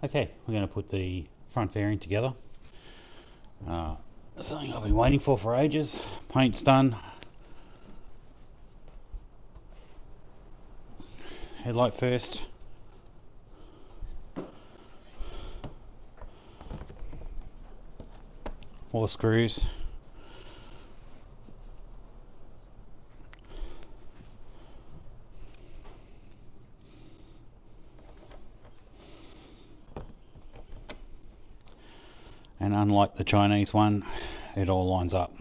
Okay, we're going to put the front fairing together. Something I've been waiting for ages. Paint's done. Headlight first. All the screws. And unlike the Chinese one, it all lines up.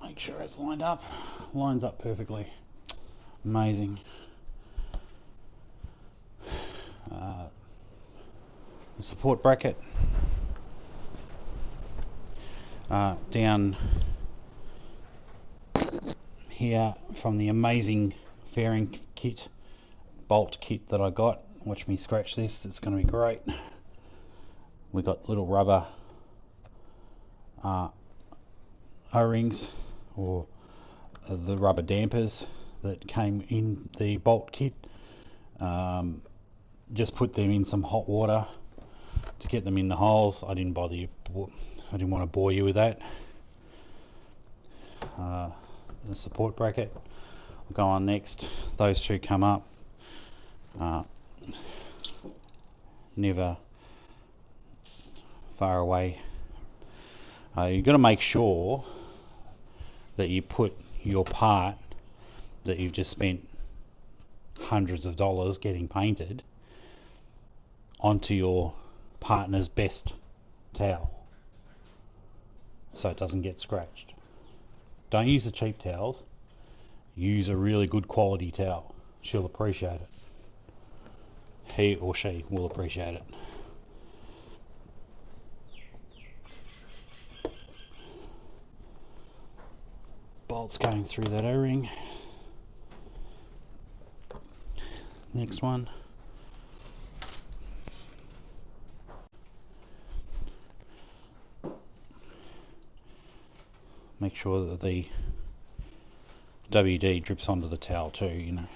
Make sure it's lined up. Lines up perfectly. Amazing. The support bracket down here from the amazing fairing kit, bolt kit that I got. Watch me scratch this, it's going to be great. We got little rubber O-rings, or the rubber dampers that came in the bolt kit. Just put them in some hot water to get them in the holes. I didn't want to bore you with that. The support bracket will go on next. Those two come up. Never far away. You've got to make sure that you put your part that you've just spent hundreds of dollars getting painted onto your partner's best towel, so it doesn't get scratched. Don't use the cheap towels. Use a really good quality towel. She'll appreciate it. He or she will appreciate it. Bolts going through that O-ring. Next one. Make sure that the WD drips onto the towel too, you know,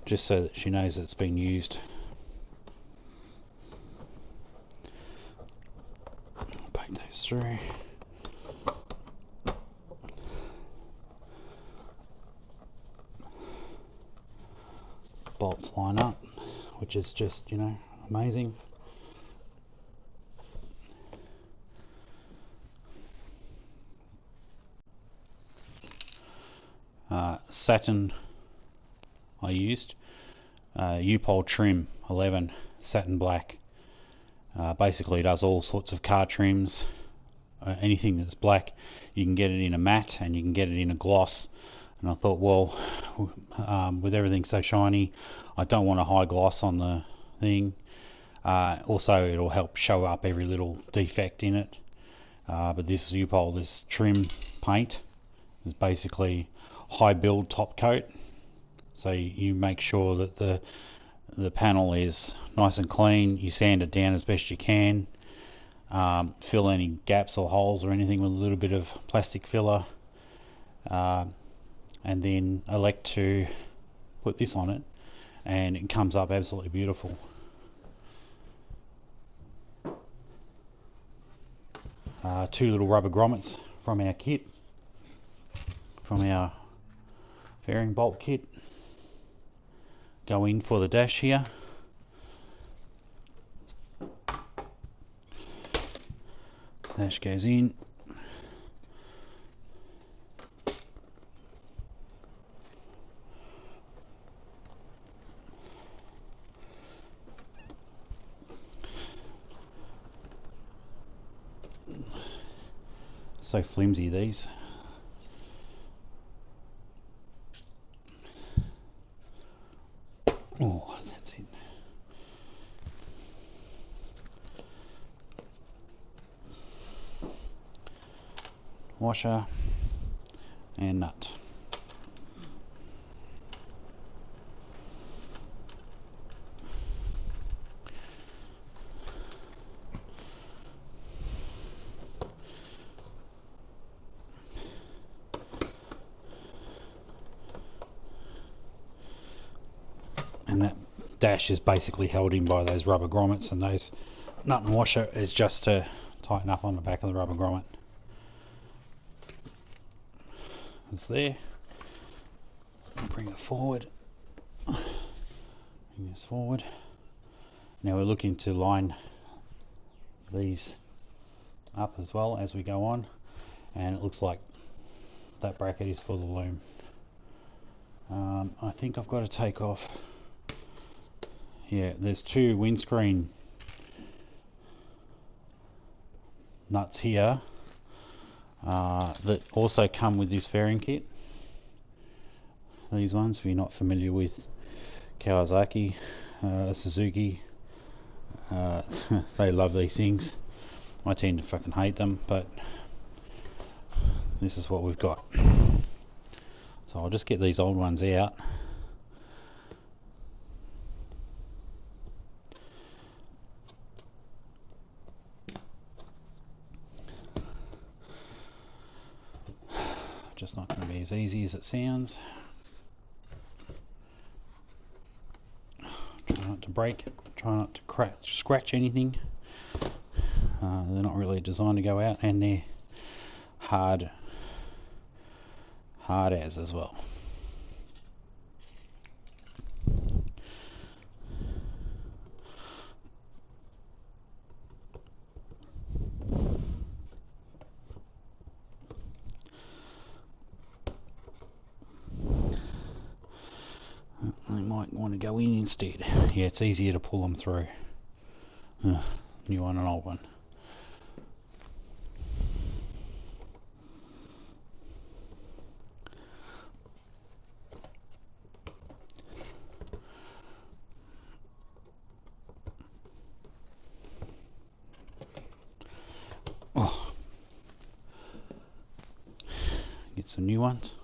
just so that she knows it's been used. Poke those through. Bolts line up, which is just, you know, amazing. Satin I used, U-Pole trim 11, satin black. Basically does all sorts of car trims. Anything that's black, you can get it in a matte and you can get it in a gloss. And I thought, well, with everything so shiny, I don't want a high gloss on the thing. Also, it'll help show up every little defect in it. But this U-Pole, this trim paint, is basically high build top coat. So you make sure that the panel is nice and clean. You sand it down as best you can. Fill any gaps or holes or anything with a little bit of plastic filler. And then elect to put this on it, and it comes up absolutely beautiful. Two little rubber grommets from our kit, from our fairing bolt kit, go in for the dash here. Dash goes in. So flimsy, these. Oh, that's it. Washer and nut. And that dash is basically held in by those rubber grommets, and those nut and washer is just to tighten up on the back of the rubber grommet. It's there. I'll bring it forward. Bring this forward. Now we're looking to line these up as well as we go on, and it looks like that bracket is for the loom. I think I've got to take off. Yeah, there's two windscreen nuts here that also come with this fairing kit. These ones, if you're not familiar with Kawasaki, Suzuki, they love these things. I tend to fucking hate them, but this is what we've got. So I'll just get these old ones out. Just not going to be as easy as it sounds. Try not to break, try not to scratch anything. They're not really designed to go out, and they're hard as well. I might want to go in instead. Yeah, it's easier to pull them through. New one and old one. Oh. Get some new ones.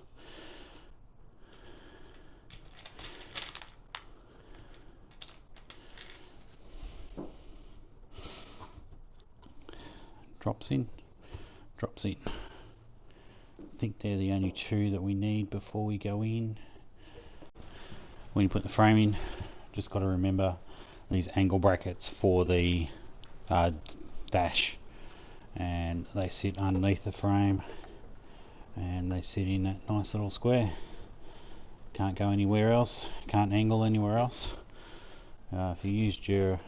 Drops in. I think they're the only two that we need before we go in. When you put the frame in, just got to remember these angle brackets for the dash, and they sit underneath the frame, and they sit in that nice little square. Can't go anywhere else, can't angle anywhere else. If you used your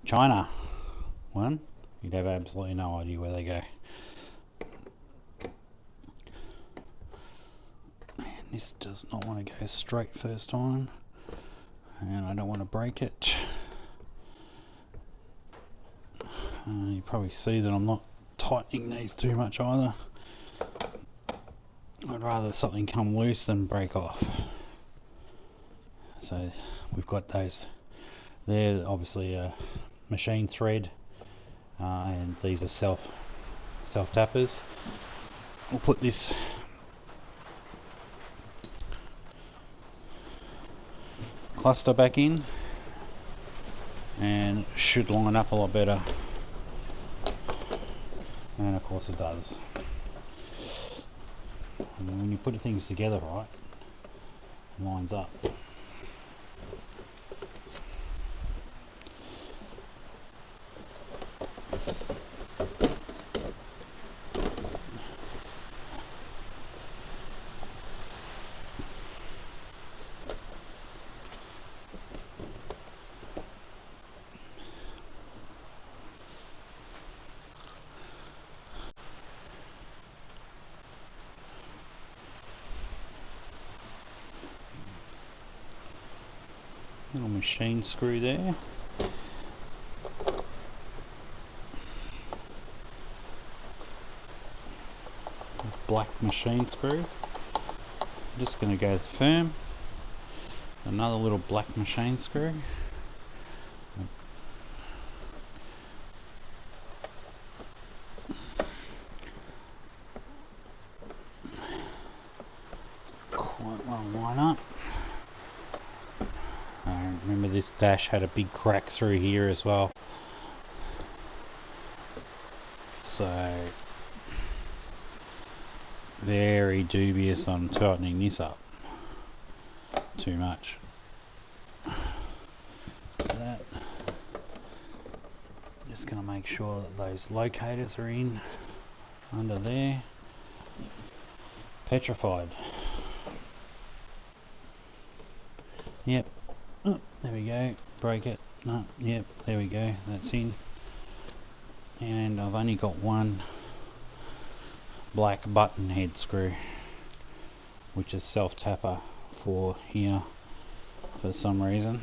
China one, you'd have absolutely no idea where they go. And this does not want to go straight first time, and I don't want to break it. You probably see that I'm not tightening these too much either. I'd rather something come loose than break off. So we've got those there, obviously a machine thread, and these are self tappers. We'll put this cluster back in, and it should line up a lot better, and of course it does. And when you put things together right, it lines up. Little machine screw there. black machine screw. I'm just going to go firm. Another little black machine screw. Quite well line up. Remember, this dash had a big crack through here as well. So very dubious on tightening this up too much. So that, just going to make sure that those locators are in under there. Petrified. Yep. Oh, there we go. Break it. No, yep, there we go. That's in. And I've only got one black button head screw, which is self-tapper for here for some reason.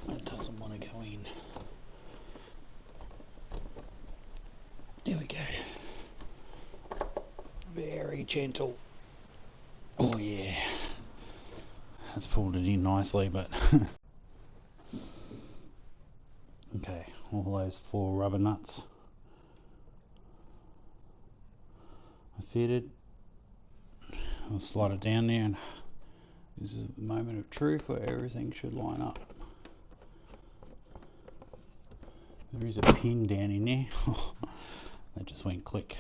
It doesn't want to go in. There we go. Very gentle. Oh yeah. That's pulled it in nicely, but okay, all those 4 rubber nuts are fitted. I'll slide it down there, and this is the moment of truth where everything should line up. There is a pin down in there. That just went click.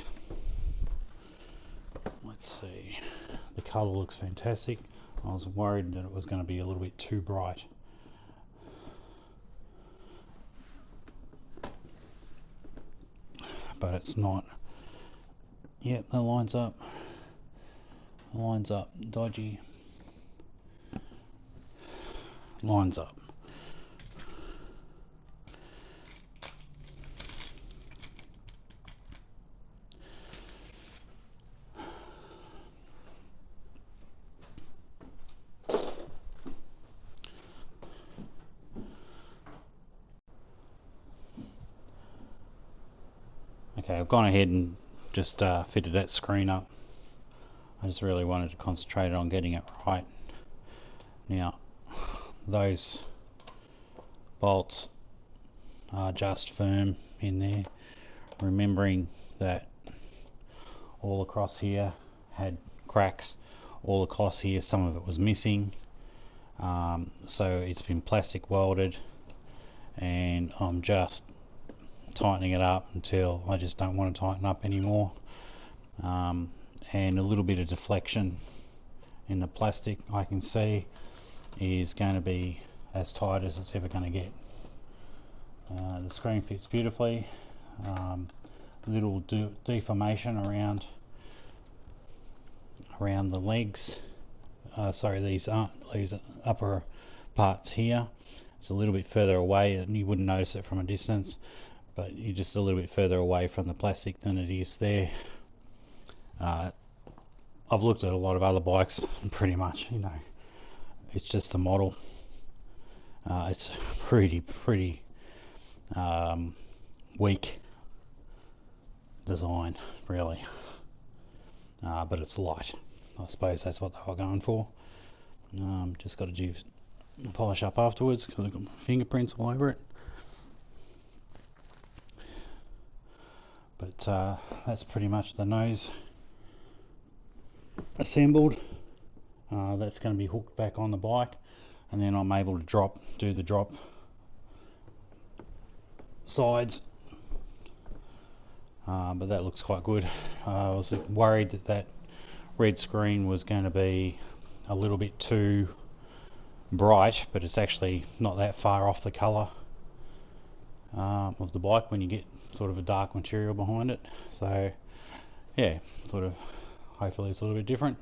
Let's see. The colour looks fantastic. I was worried that it was going to be a little bit too bright. But it's not. Yep, that lines up. Lines up. Dodgy. Lines up. Okay, I've gone ahead and just fitted that screen up. I just really wanted to concentrate on getting it right. Now, those bolts are just firm in there, remembering that all across here had cracks, all across here some of it was missing, so it's been plastic welded, and I'm just tightening it up until I just don't want to tighten up anymore. And a little bit of deflection in the plastic, I can see, is going to be as tight as it's ever going to get. The screen fits beautifully. Little deformation around the legs. Sorry, these upper parts here. It's a little bit further away, and you wouldn't notice it from a distance, but you're just a little bit further away from the plastic than it is there. I've looked at a lot of other bikes, and pretty much, you know, it's just a model. It's pretty weak design, really, but it's light. I suppose that's what they were going for. Just got to do polish up afterwards because I've got my fingerprints all over it. But that's pretty much the nose assembled. That's going to be hooked back on the bike, and then I'm able to do the drop sides. But that looks quite good. I was worried that red screen was going to be a little bit too bright, but it's actually not that far off the colour of the bike when you get sort of a dark material behind it. So yeah, sort of hopefully it's a little bit different.